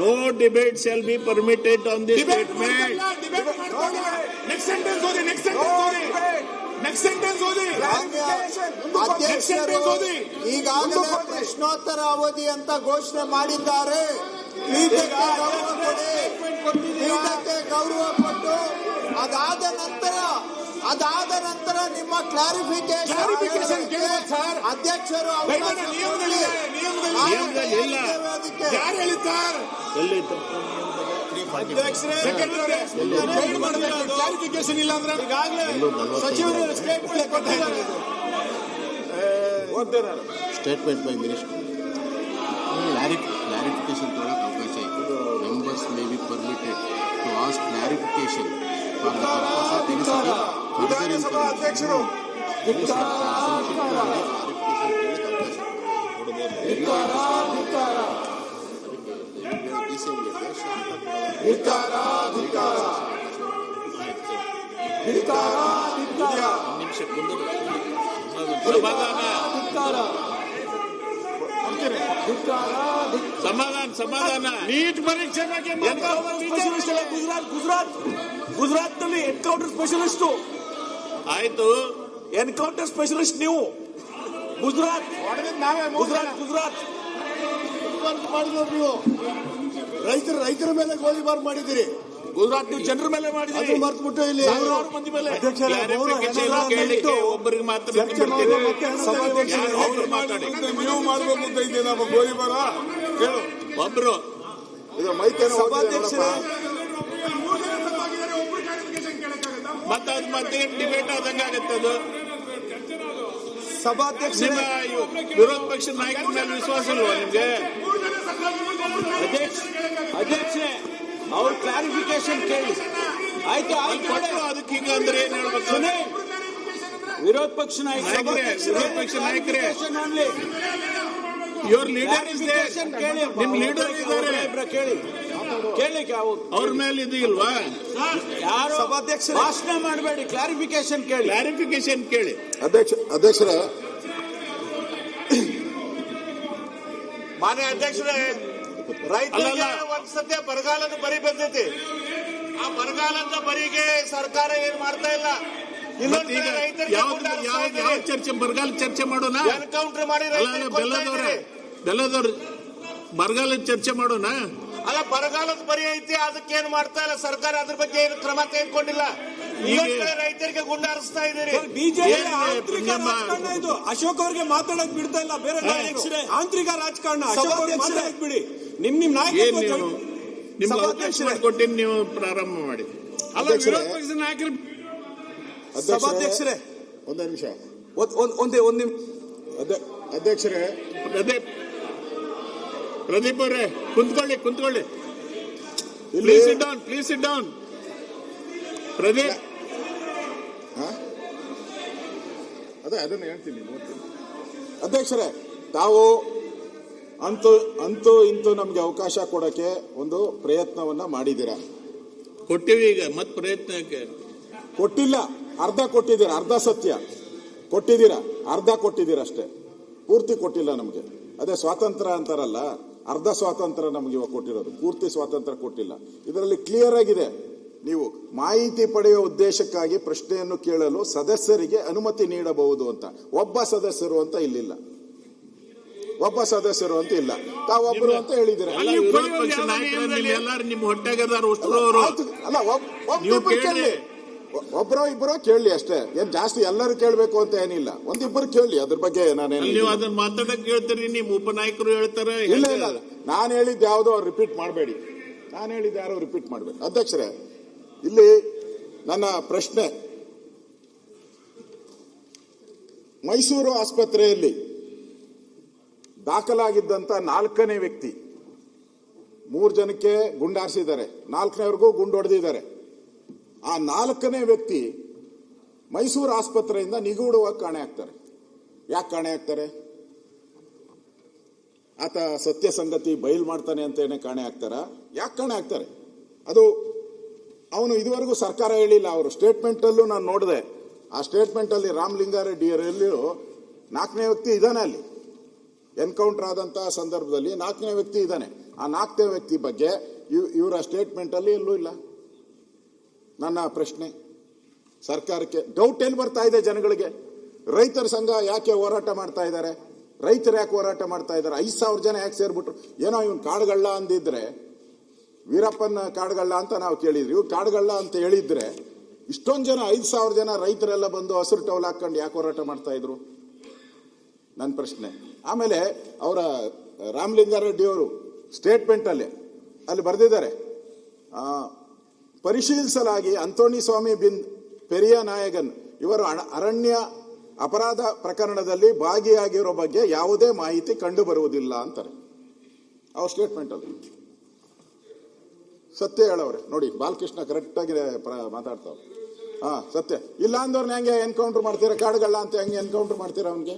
No debate shall be permitted on this statement. Next sentence ಓದಿ. ಈಗಾಗಲೇ ಪ್ರಶ್ನೋತ್ತರ ಅವಧಿ ಅಂತ ಘೋಷಣೆ ಮಾಡಿದ್ದಾರೆ. ಪೀಠಕ್ಕೆ ಗೌರವ ಕೊಟ್ಟು ಅದಾದ ನಂತರ ನಿಮ್ಮ ಕ್ಲಾರಿಫಿಕೇಶನ್ ಅಧ್ಯಕ್ಷರು ಯಾರು ಹೇಳಿದ್ದಾರೆ? ಕ್ಲಾರಿಫಿಕೇಶನ್ ಇಲ್ಲ ಅಂದ್ರೆ ಈಗಾಗಲೇ ಸಚಿವರು ಸ್ಟೇಟ್ಮೆಂಟ್ ಕೊಟ್ಟಿದ್ದಾರೆ. ಸ್ಟೇಟ್ಮೆಂಟ್ ಬೈ ಮಿನಿಸ್ಟರ್ ಕ್ಲಾರಿಫಿಕೇಶನ್ ತೊಗೊಳಕ್ಕೆ ಅವಕಾಶ ಇದೆ. Members may be permitted to ask clarification for the purpose of ವಿಧಾನಸಭಾ ಅಧ್ಯಕ್ಷರು ಸಮಾಧಾನ ನೀಟ್ ಪರೀಕ್ಷೆ ಬಗ್ಗೆ ಗುಜರಾತ್ ನಲ್ಲಿ ಎನ್ಕೌಂಟರ್ ಸ್ಪೆಷಲಿಸ್ಟ್ ಆಯ್ತು. ಎನ್ಕೌಂಟರ್ ಸ್ಪೆಷಲಿಸ್ಟ್ ನೀವು. ಗುಜರಾತ್ ಮಾಡಿದ್ರು ನೀವು. ರೈತರ ಮೇಲೆ ಗೋಲಿಬಾರ್ ಮಾಡಿದಿರಿ. ಗುಜರಾತ್ ನೀವು ಜನರ ಮೇಲೆ ಮಾಡಿದಿರಿ. ಮರ್ತ್ಬಿಟ್ಟು ಇಲ್ಲಿ ಸಾವಿರಾರು ಮಂದಿ ಮೇಲೆ ಒಬ್ಬರಿಗೆ ಮಾತ್ರ ನೀವು ಮಾಡಬೇಕು ಅಂತ ಇದ್ದೀವಿ. ನಮ್ಮ ಗೋಲಿಬಾರ ಕೇಳು ಒಬ್ರು ಸಭಾಧ್ಯಕ್ಷರೇ ಮತ್ತೆ ಡಿಬೇಟ್ ಆದಂಗೆ ಆಗುತ್ತೆ. ಅದು ಸಭಾಧ್ಯಕ್ಷರ ವಿರೋಧ ಪಕ್ಷದ ನಾಯಕರ ಮೇಲೆ ವಿಶ್ವಾಸ ಇಲ್ವಾ ನಿಮ್ಗೆ? ಅಧ್ಯಕ್ಷರೇ ಅವ್ರ ಕ್ಲಾರಿಫಿಕೇಶನ್ ಕೇಳಿ. ಆಯ್ತು ಅದಕ್ಕೆ ಹಿಂಗ ಅಂದ್ರೆ ಏನ್ ಹೇಳ್ಬೇಕು? ವಿರೋಧ ಪಕ್ಷ ನಾಯಕರೇ ಇವ್ರ ಲೀಡರ್ ಕೇಳಿ. ನಿಮ್ ಲೀಡರ್ ಇದ್ದಾರೆ, ಕೇಳಿ ಅವ್ರ ಮೇಲೆ ಇದು ಇಲ್ವಾ? ಯಾರು ಸಭಾಧ್ಯಕ್ಷ ಭಾಷಣ ಮಾಡಬೇಡಿ, ಕ್ಲಾರಿಫಿಕೇಶನ್ ಕೇಳಿ. ಅಧ್ಯಕ್ಷರೇ ಮಾನ್ಯ ಅಧ್ಯಕ್ಷರೇ, ರೈತರಿಗೆ ಒಂದ್ಸತ್ಯ ಬರಗಾಲದ ಬರಿ ಬಂದೈತಿ. ಆ ಬರಗಾಲದ ಬರಿಗೆ ಸರ್ಕಾರ ಏನ್ ಮಾಡ್ತಾ ಇಲ್ಲ. ಯಾವ ಚರ್ಚೆ ಬರಗಾಲ ಚರ್ಚೆ ಮಾಡೋಣ? ಎನ್ಕೌಂಟರ್ ಮಾಡಿ ಬೆಲ್ಲದವ್ರ ಬರಗಾಲ ಚರ್ಚೆ ಮಾಡೋಣ. ಅಲ್ಲ, ಬರಗಾಲದ ಬರಿ ಐತಿ, ಅದಕ್ಕೇನು ಮಾಡ್ತಾ ಇಲ್ಲ ಸರ್ಕಾರ. ಅದ್ರ ಬಗ್ಗೆ ಏನು ಕ್ರಮ ತೆಗೆದುಕೊಂಡಿಲ್ಲ. ರೈತರಿಗೆ ಗುಂಡಾರಿಸ್ತಾ ಇದ್ದೀರಿ. ಅಶೋಕ್ ಅವ್ರಿಗೆ ಮಾತಾಡಕ್ ಬಿಡ್ತಾ ಇಲ್ಲ. ಬೇರೆ ಆಂತರಿಕ ರಾಜಕಾರಣ ಮಾತಾಡಕ್ ಬಿಡಿ. ನಿಮ್ ನಾಯಕ ಅವಕಾಶ ಕೊಟ್ಟಿನಿ, ನೀವು ಪ್ರಾರಂಭ ಮಾಡಿ. ನಾಯಕರು ಸಭಾಧ್ಯಕ್ಷರೇ ಒಂದೇ ನಿಮಿಷ. ಒಂದೇ ನಿಮಿಷ ಅಧ್ಯಕ್ಷರೇ, ಪ್ರದೀಪ್ ಅವರೇ ಕುಂತ್ಕೊಳ್ಳಿ. Please sit down. ಪ್ರದೀಪ್ ಅದನ್ನು ಹೇಳ್ತೀನಿ. ಅಧ್ಯಕ್ಷರೇ, ತಾವು ಅಂತೂ ಇಂತೂ ನಮ್ಗೆ ಅವಕಾಶ ಕೊಡಕ್ಕೆ ಒಂದು ಪ್ರಯತ್ನವನ್ನ ಮಾಡಿದ್ದೀರಾ. ಕೊಟ್ಟಿವಿ. ಈಗ ಮತ್ತೆ ಪ್ರಯತ್ನಕ್ಕೆ ಕೊಟ್ಟಿಲ್ಲ, ಅರ್ಧ ಕೊಟ್ಟಿದ್ದೀರಾ. ಅರ್ಧ ಸತ್ಯ ಕೊಟ್ಟಿದ್ದೀರಾ, ಅರ್ಧ ಕೊಟ್ಟಿದ್ದೀರಾ ಅಷ್ಟೇ, ಪೂರ್ತಿ ಕೊಟ್ಟಿಲ್ಲ ನಮ್ಗೆ. ಅದೇ ಸ್ವಾತಂತ್ರ್ಯ ಅಂತಾರಲ್ಲ, ಅರ್ಧ ಸ್ವಾತಂತ್ರ್ಯ ನಮ್ಗೆ ಇವಾಗ ಕೊಟ್ಟಿರೋದು, ಪೂರ್ತಿ ಸ್ವಾತಂತ್ರ್ಯ ಕೊಟ್ಟಿಲ್ಲ. ಇದರಲ್ಲಿ ಕ್ಲಿಯರ್ ಆಗಿದೆ, ನೀವು ಮಾಹಿತಿ ಪಡೆಯುವ ಉದ್ದೇಶಕ್ಕಾಗಿ ಪ್ರಶ್ನೆಯನ್ನು ಕೇಳಲು ಸದಸ್ಯರಿಗೆ ಅನುಮತಿ ನೀಡಬಹುದು ಅಂತ. ಒಬ್ಬ ಸದಸ್ಯರು ಅಂತ ಇಲ್ಲಿಲ್ಲ, ಒಬ್ಬ ಸದಸ್ಯರು ಅಂತ ಇಲ್ಲ, ತಾವೊಬ್ಬರು ಅಂತ ಹೇಳಿದ್ದೀರಾ. ನಿಮ್ಮ ಹೊಟ್ಟೆಗದಾರ ಅಲ್ಲ, ಒಬ್ಬರೋ ಇಬ್ಬರೋ ಕೇಳಲಿ ಅಷ್ಟೇ. ಏನ್ ಜಾಸ್ತಿ ಎಲ್ಲರೂ ಕೇಳಬೇಕು ಅಂತ ಏನಿಲ್ಲ, ಒಂದಿಬ್ಬರು ಕೇಳಲಿ. ಅದ್ರ ಬಗ್ಗೆ ನಾನೇನು ನೀವು ಅದನ್ನ ಮಾತಾಡಕ್ ಹೇಳ್ತೀರಿ, ನಿಮ್ಮ ಉಪನಾಯಕರು ಹೇಳ್ತಾರೆ. ಇಲ್ಲ, ನಾನು ಹೇಳಿದ್ದು ಯಾವುದೋ ಅವ್ರು ರಿಪೀಟ್ ಮಾಡಬೇಡಿ. ನಾನು ಹೇಳಿದ್ದು ಯಾರು ರಿಪೀಟ್ ಮಾಡಬೇಡಿ. ಅಧ್ಯಕ್ಷರೇ, ಇಲ್ಲಿ ನನ್ನ ಪ್ರಶ್ನೆ, ಮೈಸೂರು ಆಸ್ಪತ್ರೆಯಲ್ಲಿ ದಾಖಲಾಗಿದ್ದಂತ 4ನೇ ವ್ಯಕ್ತಿ, 3 ಜನಕ್ಕೆ ಗುಂಡಾರಿಸಿದ್ದಾರೆ, 4ನೇವರೆಗೂ ಗುಂಡು ಹೊಡೆದಿದ್ದಾರೆ. ಆ 4ನೇ ವ್ಯಕ್ತಿ ಮೈಸೂರು ಆಸ್ಪತ್ರೆಯಿಂದ ನಿಗೂಢವಾಗಿ ಕಾಣೆ ಆಗ್ತಾರೆ. ಯಾಕೆ ಕಾಣೆ ಆಗ್ತಾರೆ? ಆತ ಸತ್ಯ ಸಂಗತಿ ಬಯಲು ಮಾಡ್ತಾನೆ ಅಂತೇನೆ ಕಾಣೆ ಆಗ್ತಾರ? ಯಾಕೆ ಕಾಣೆ ಆಗ್ತಾರೆ? ಅದು ಅವನು ಇದುವರೆಗೂ ಸರ್ಕಾರ ಹೇಳಿಲ್ಲ. ಅವರು ಸ್ಟೇಟ್ಮೆಂಟ್ ಅಲ್ಲೂ ನಾನು ನೋಡಿದೆ, ಆ ಸ್ಟೇಟ್ಮೆಂಟ್ ಅಲ್ಲಿ ರಾಮಲಿಂಗಾರೆಡ್ಡಿ ಅವರಲ್ಲಿ 4ನೇ ವ್ಯಕ್ತಿ ಇದ್ದಾನೆ. ಅಲ್ಲಿ ಎನ್ಕೌಂಟರ್ ಆದಂತಹ ಸಂದರ್ಭದಲ್ಲಿ 4ನೇ ವ್ಯಕ್ತಿ ಇದ್ದಾನೆ. ಆ 4ನೇ ವ್ಯಕ್ತಿ ಬಗ್ಗೆ ಇವರ ಸ್ಟೇಟ್ಮೆಂಟ್ ಅಲ್ಲಿ ಎಲ್ಲೂ ಇಲ್ಲ. ನನ್ನ ಪ್ರಶ್ನೆ ಸರ್ಕಾರಕ್ಕೆ, ಡೌಟ್ ಎಲ್ಲಿ ಬರ್ತಾ ಇದೆ ಜನಗಳಿಗೆ? ರೈತರ ಸಂಘ ಯಾಕೆ ಹೋರಾಟ ಮಾಡ್ತಾ ಇದ್ದಾರೆ? ರೈತರು ಯಾಕೆ ಹೋರಾಟ ಮಾಡ್ತಾ ಇದ್ದಾರೆ? 5,000 ಜನ ಯಾಕೆ ಸೇರ್ಬಿಟ್ರು? ಏನೋ ಇವನ್ ಕಾಡುಗಳ್ಳ ಅಂದಿದ್ರೆ, ವೀರಪ್ಪನ ಕಾಡುಗಳ್ಳ ಅಂತ ನಾವು ಕೇಳಿದ್ರಿ, ಇವ್ ಕಾಡುಗಳ್ಳ ಅಂತ ಹೇಳಿದ್ರೆ ಇಷ್ಟೊಂದು ಜನ 5,000 ಜನ ರೈತರೆಲ್ಲ ಬಂದು ಹಸಿರು ಟವಲ್ ಹಾಕೊಂಡು ಯಾಕೆ ಹೋರಾಟ ಮಾಡ್ತಾ ಇದ್ರು? ನನ್ನ ಪ್ರಶ್ನೆ. ಆಮೇಲೆ ಅವರ ರಾಮಲಿಂಗಾರೆಡ್ಡಿ ಅವರು ಸ್ಟೇಟ್ಮೆಂಟ್ ಅಲ್ಲಿ ಬರೆದಿದ್ದಾರೆ, ಪರಿಶೀಲಿಸಲಾಗಿ ಅಂತೋಣಿ ಸ್ವಾಮಿ ಬಿನ್ ಪೆರಿಯ ನಾಯಗನ್ ಇವರು ಅರಣ್ಯ ಅಪರಾಧ ಪ್ರಕರಣದಲ್ಲಿ ಭಾಗಿಯಾಗಿರೋ ಬಗ್ಗೆ ಯಾವುದೇ ಮಾಹಿತಿ ಕಂಡು ಬರುವುದಿಲ್ಲ ಅಂತಾರೆ ಅವ್ರ ಸ್ಟೇಟ್ಮೆಂಟ್ ಅಲ್ಲಿ. ಸತ್ಯ ಹೇಳವ್ರೆ ನೋಡಿ, ಬಾಲಕೃಷ್ಣ ಕರೆಕ್ಟ್ ಆಗಿ ಮಾತಾಡ್ತಾವ್ರೆ. ಸತ್ಯ ಇಲ್ಲ ಅಂದವ್ರನ್ನ ಹೆಂಗೆ ಎನ್ಕೌಂಟರ್ ಮಾಡ್ತೀರಾ? ಕಾಡುಗಳ್ಳ ಅಂತ ಹೆಂಗೆ ಎನ್ಕೌಂಟರ್ ಮಾಡ್ತೀರಾ ಅವನಿಗೆ?